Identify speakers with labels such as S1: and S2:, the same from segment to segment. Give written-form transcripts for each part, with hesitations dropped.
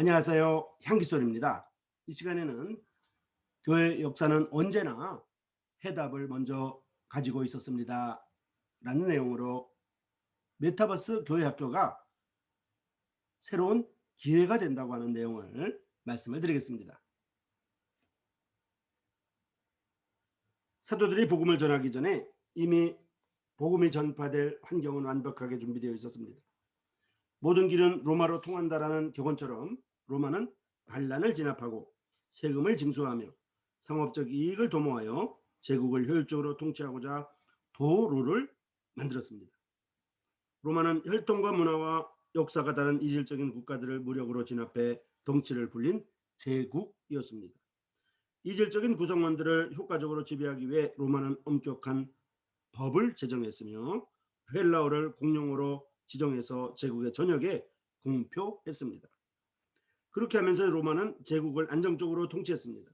S1: 안녕하세요. 향기솔입니다. 이 시간에는 교회 역사는 언제나 해답을 먼저 가지고 있었습니다. 라는 내용으로 메타버스 교회 학교가 새로운 기회가 된다고 하는 내용을 말씀을 드리겠습니다. 사도들이 복음을 전하기 전에 이미 복음이 전파될 환경은 완벽하게 준비되어 있었습니다. 모든 길은 로마로 통한다라는 교훈처럼 로마는 반란을 진압하고 세금을 징수하며 상업적 이익을 도모하여 제국을 효율적으로 통치하고자 도로를 만들었습니다. 로마는 혈통과 문화와 역사가 다른 이질적인 국가들을 무력으로 진압해 덩치를 불린 제국이었습니다. 이질적인 구성원들을 효과적으로 지배하기 위해 로마는 엄격한 법을 제정했으며 헬라어를 공용어로 지정해서 제국의 전역에 공표했습니다. 그렇게 하면서 로마는 제국을 안정적으로 통치했습니다.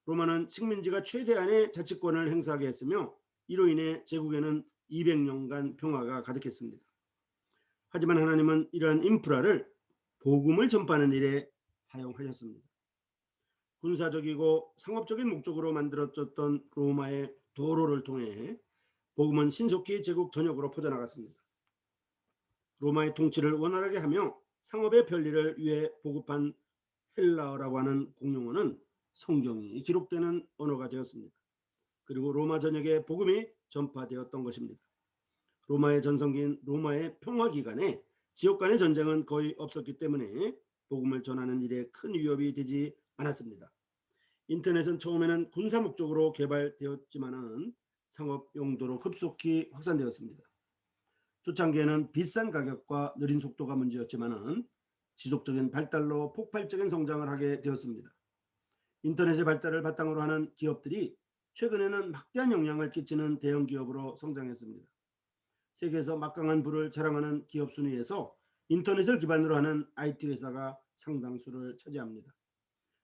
S1: 로마는 식민지가 최대한의 자치권을 행사하게 했으며 이로 인해 제국에는 200년간 평화가 가득했습니다. 하지만 하나님은 이러한 인프라를 복음을 전파하는 일에 사용하셨습니다. 군사적이고 상업적인 목적으로 만들어졌던 로마의 도로를 통해 복음은 신속히 제국 전역으로 퍼져나갔습니다. 로마의 통치를 원활하게 하며 상업의 편리를 위해 보급한 헬라어라고 하는 공용어는 성경이 기록되는 언어가 되었습니다. 그리고 로마 전역에 복음이 전파되었던 것입니다. 로마의 전성기인 로마의 평화 기간에 지역 간의 전쟁은 거의 없었기 때문에 복음을 전하는 일에 큰 위협이 되지 않았습니다. 인터넷은 처음에는 군사 목적으로 개발되었지만은 상업 용도로 급속히 확산되었습니다. 초창기에는 비싼 가격과 느린 속도가 문제였지만은 지속적인 발달로 폭발적인 성장을 하게 되었습니다. 인터넷의 발달을 바탕으로 하는 기업들이 최근에는 막대한 영향을 끼치는 대형 기업으로 성장했습니다. 세계에서 막강한 부를 자랑하는 기업 순위에서 인터넷을 기반으로 하는 IT 회사가 상당수를 차지합니다.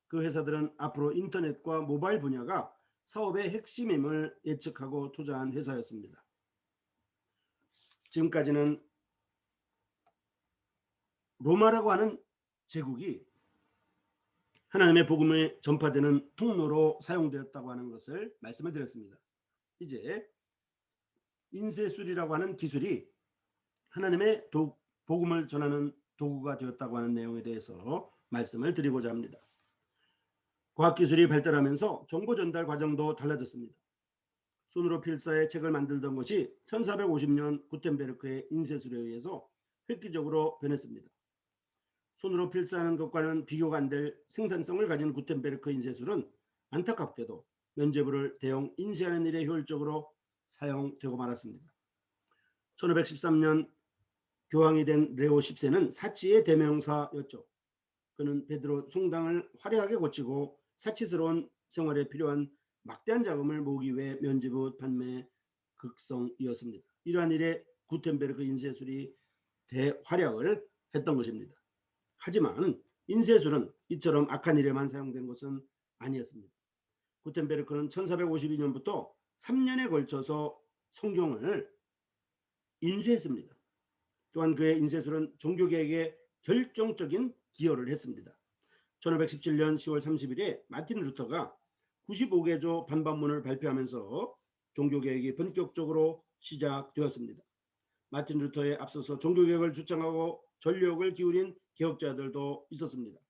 S1: 그 회사들은 앞으로 인터넷과 모바일 분야가 사업의 핵심임을 예측하고 투자한 회사였습니다. 지금까지는 로마라고 하는 제국이 하나님의 복음이 전파되는 통로로 사용되었다고 하는 것을 말씀을 드렸습니다. 이제 인쇄술이라고 하는 기술이 하나님의 복음을 전하는 도구가 되었다고 하는 내용에 대해서 말씀을 드리고자 합니다. 과학기술이 발달하면서 정보 전달 과정도 달라졌습니다. 손으로 필사의 책을 만들던 것이 1450년 구텐베르크의 인쇄술에 의해서 획기적으로 변했습니다. 손으로 필사하는 것과는 비교가 안 될 생산성을 가진 구텐베르크 인쇄술은 안타깝게도 면죄부를 대형 인쇄하는 일에 효율적으로 사용되고 말았습니다. 1513년 교황이 된 레오 10세는 사치의 대명사였죠. 그는 베드로 성당을 화려하게 고치고 사치스러운 생활에 필요한 막대한 자금을 모으기 위해 면죄부 판매 극성이었습니다. 이러한 일에 구텐베르크 인쇄술이 대활약을 했던 것입니다. 하지만 인쇄술은 이처럼 악한 일에만 사용된 것은 아니었습니다. 구텐베르크는 1452년부터 3년에 걸쳐서 성경을 인쇄했습니다. 또한 그의 인쇄술은 종교개혁에 결정적인 기여를 했습니다. 1517년 10월 30일에 마틴 루터가 95개조 반반문을 발표하면서 종교개혁이 본격적으로 시작되었습니다. 마틴 루터에 앞서서 종교개혁을 주창하고 전력을 기울인 개혁자들도 있었습니다.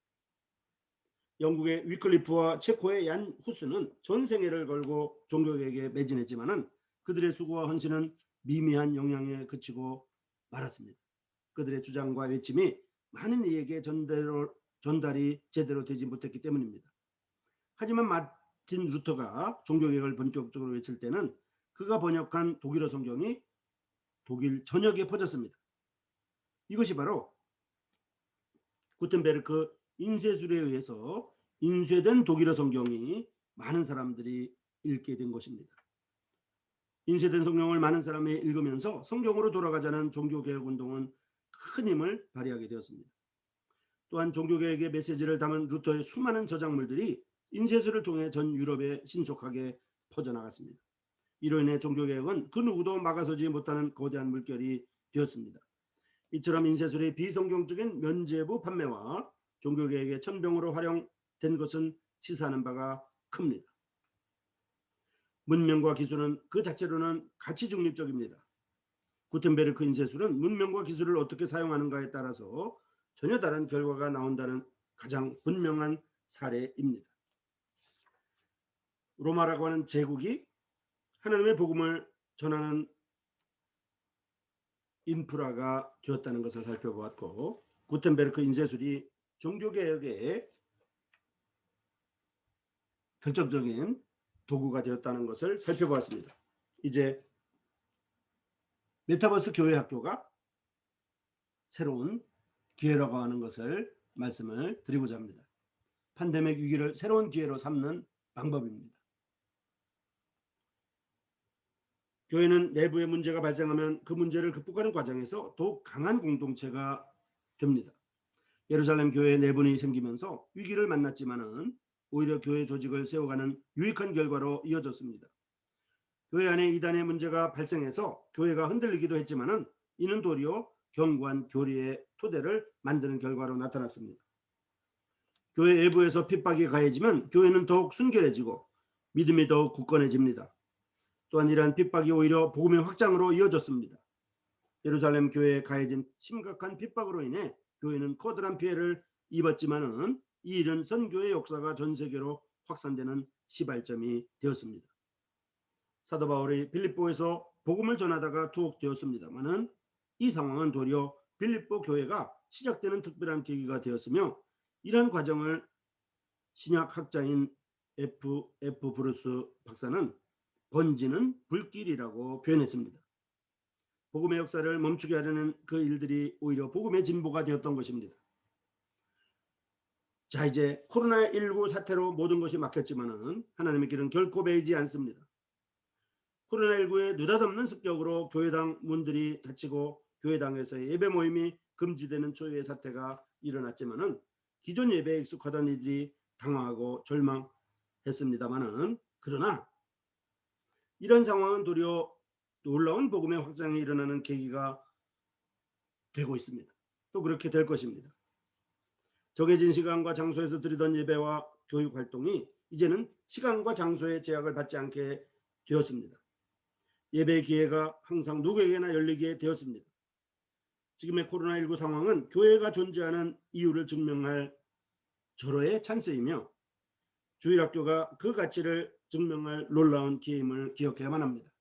S1: 영국의 위클리프와 체코의 얀 후스는 전생애를 걸고 종교개혁에 매진했지만 그들의 수고와 헌신은 미미한 영향에 그치고 말았습니다. 그들의 주장과 외침이 많은 이에게 전달이 제대로 되지 못했기 때문입니다. 하지만 마틴 루터가 종교개혁을 본격적으로 외칠 때는 그가 번역한 독일어 성경이 독일 전역에 퍼졌습니다. 이것이 바로 구텐베르크 인쇄술에 의해서 인쇄된 독일어 성경이 많은 사람들이 읽게 된 것입니다. 인쇄된 성경을 많은 사람이 읽으면서 성경으로 돌아가자는 종교개혁 운동은 큰 힘을 발휘하게 되었습니다. 또한 종교개혁의 메시지를 담은 루터의 수많은 저작물들이 인쇄술을 통해 전 유럽에 신속하게 퍼져나갔습니다. 이로 인해 종교개혁은 그 누구도 막아서지 못하는 거대한 물결이 되었습니다. 이처럼 인쇄술의 비성경적인 면죄부 판매와 종교개혁의 천병으로 활용된 것은 시사하는 바가 큽니다. 문명과 기술은 그 자체로는 가치 중립적입니다. 구텐베르크 인쇄술은 문명과 기술을 어떻게 사용하는가에 따라서 전혀 다른 결과가 나온다는 가장 분명한 사례입니다. 로마라고 하는 제국이 하나님의 복음을 전하는 인프라가 되었다는 것을 살펴보았고, 구텐베르크 인쇄술이 종교개혁의 결정적인 도구가 되었다는 것을 살펴보았습니다. 이제 메타버스 교회학교가 새로운 기회라고 하는 것을 말씀을 드리고자 합니다. 팬데믹 위기를 새로운 기회로 삼는 방법입니다. 교회는 내부의 문제가 발생하면 그 문제를 극복하는 과정에서 더욱 강한 공동체가 됩니다. 예루살렘 교회 내분이 생기면서 위기를 만났지만은 오히려 교회 조직을 세워가는 유익한 결과로 이어졌습니다. 교회 안에 이단의 문제가 발생해서 교회가 흔들리기도 했지만은 이는 도리어 견고한 교리의 토대를 만드는 결과로 나타났습니다. 교회 외부에서 핍박이 가해지면 교회는 더욱 순결해지고 믿음이 더욱 굳건해집니다. 또한 이러한 핍박이 오히려 복음의 확장으로 이어졌습니다. 예루살렘 교회에 가해진 심각한 핍박으로 인해 교회는 커다란 피해를 입었지만은 이 일은 선교의 역사가 전 세계로 확산되는 시발점이 되었습니다. 사도 바울이 빌립보에서 복음을 전하다가 투옥되었습니다만은 이 상황은 도리어 빌립보 교회가 시작되는 특별한 계기가 되었으며, 이러한 과정을 신약학자인 F. 브루스 박사는 번지는 불길이라고 표현했습니다. 복음의 역사를 멈추게 하려는 그 일들이 오히려 복음의 진보가 되었던 것입니다. 자, 이제 코로나19 사태로 모든 것이 막혔지만은 하나님의 길은 결코 베이지 않습니다. 코로나19의 느닷없는 습격으로 교회당 문들이 닫히고 교회당에서의 예배 모임이 금지되는 초유의 사태가 일어났지만은 기존 예배에 익숙하던 이들이 당황하고 절망했습니다만은, 그러나 이런 상황은 도리어 놀라운 복음의 확장이 일어나는 계기가 되고 있습니다. 또 그렇게 될 것입니다. 정해진 시간과 장소에서 드리던 예배와 교육 활동이 이제는 시간과 장소의 제약을 받지 않게 되었습니다. 예배 기회가 항상 누구에게나 열리게 되었습니다. 지금의 코로나19 상황은 교회가 존재하는 이유를 증명할 절호의 찬스이며 주일학교가 그 가치를 증명할 놀라운 기회임을 기억해야만 합니다.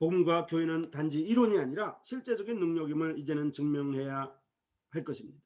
S1: 복음과 교회는 단지 이론이 아니라 실제적인 능력임을 이제는 증명해야 할 것입니다.